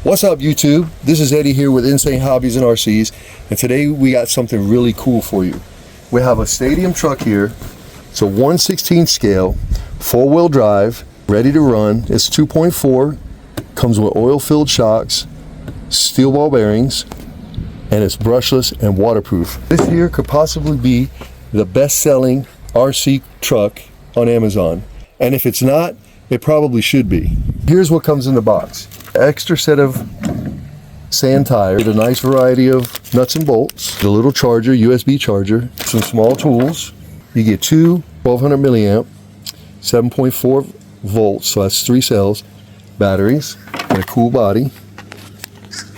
What's up, YouTube? This is Eddie here with Insane Hobbies and RCs, and today we got something really cool for you. We have a stadium truck here. It's a 1/16 scale, four-wheel drive, ready to run. It's 2.4, comes with oil-filled shocks, steel ball bearings, and it's brushless and waterproof. This here could possibly be the best-selling RC truck on Amazon, and if it's not, it probably should be. Here's what comes in the box. Extra set of sand tires, a nice variety of nuts and bolts, the little charger, USB charger, some small tools. You get two 1200 milliamp, 7.4 volts, so that's 3 cells, batteries, and a cool body.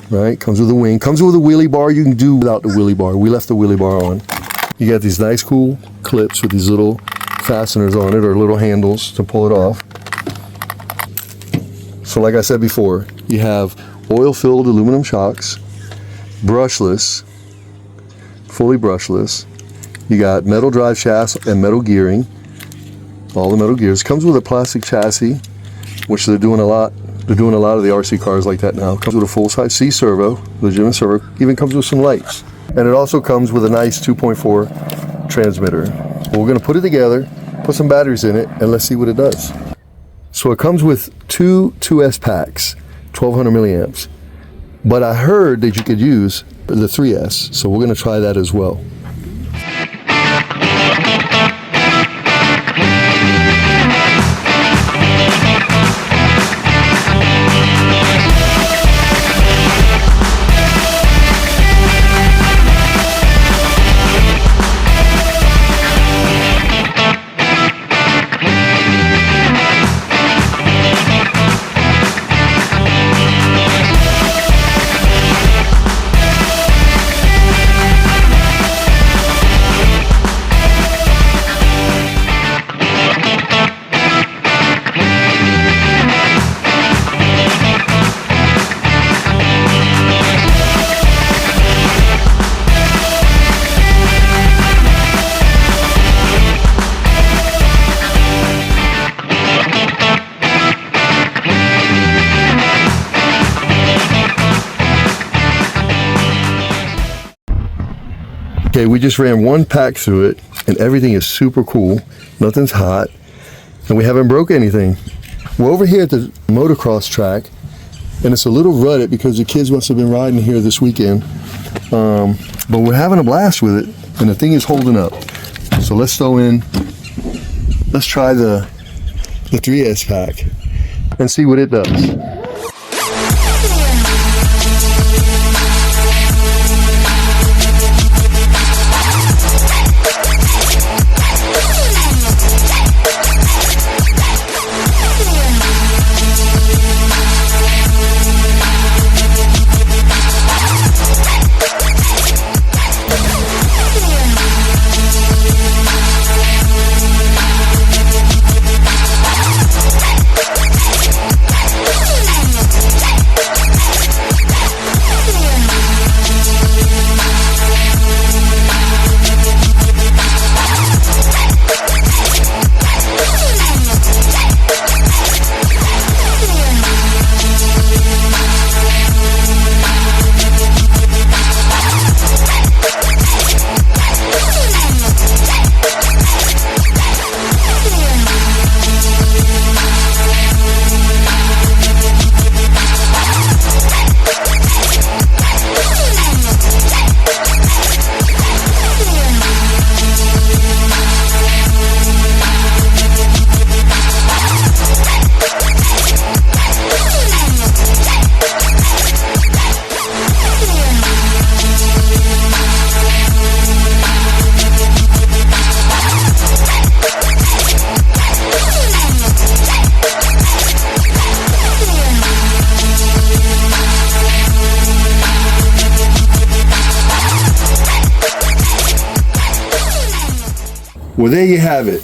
Right, comes with a wing, comes with a wheelie bar. You can do without the wheelie bar. We left the wheelie bar on. You got these nice cool clips with these little fasteners on it, or little handles to pull it off. So like I said before, you have oil-filled aluminum shocks, brushless, fully brushless. You got metal drive shafts and metal gearing, all the metal gears. Comes with a plastic chassis, which they're doing a lot. They're doing a lot of the RC cars like that now. Comes with a full-size C servo, legitimate servo. Even comes with some lights, and it also comes with a nice 2.4 transmitter. Well, we're going to put it together, put some batteries in it, and let's see what it does. So it comes with two 2S packs, 1200 milliamps. But I heard that you could use the 3S, so we're going to try that as well. Okay, we just ran one pack through it, and everything is super cool. Nothing's hot, and we haven't broke anything. We're over here at the motocross track, and it's a little rutted because the kids must have been riding here this weekend. But we're having a blast with it, and the thing is holding up. So let's try the 3S pack and see what it does. Well, there you have it.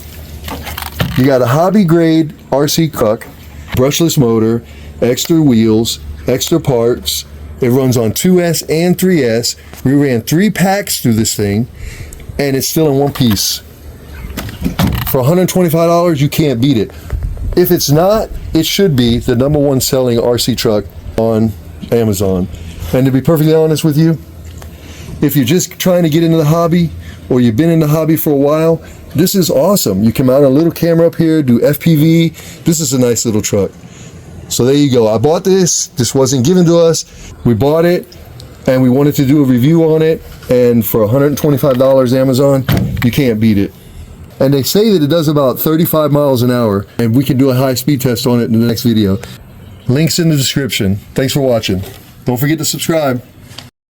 You got a hobby grade RC truck, brushless motor, extra wheels, extra parts. It runs on 2S and 3S. We ran 3 packs through this thing, and it's still in one piece. For $125, you can't beat it. If it's not, it should be the #1 selling RC truck on Amazon. And to be perfectly honest with you, if you're just trying to get into the hobby, or you've been in the hobby for a while, this is awesome. You can mount a little camera up here, do FPV. This is a nice little truck. So there you go. I bought this. This wasn't given to us. We bought it and we wanted to do a review on it. And for $125 Amazon, you can't beat it. And they say that it does about 35 miles an hour, and we can do a high speed test on it in the next video. Links in the description. Thanks for watching. Don't forget to subscribe.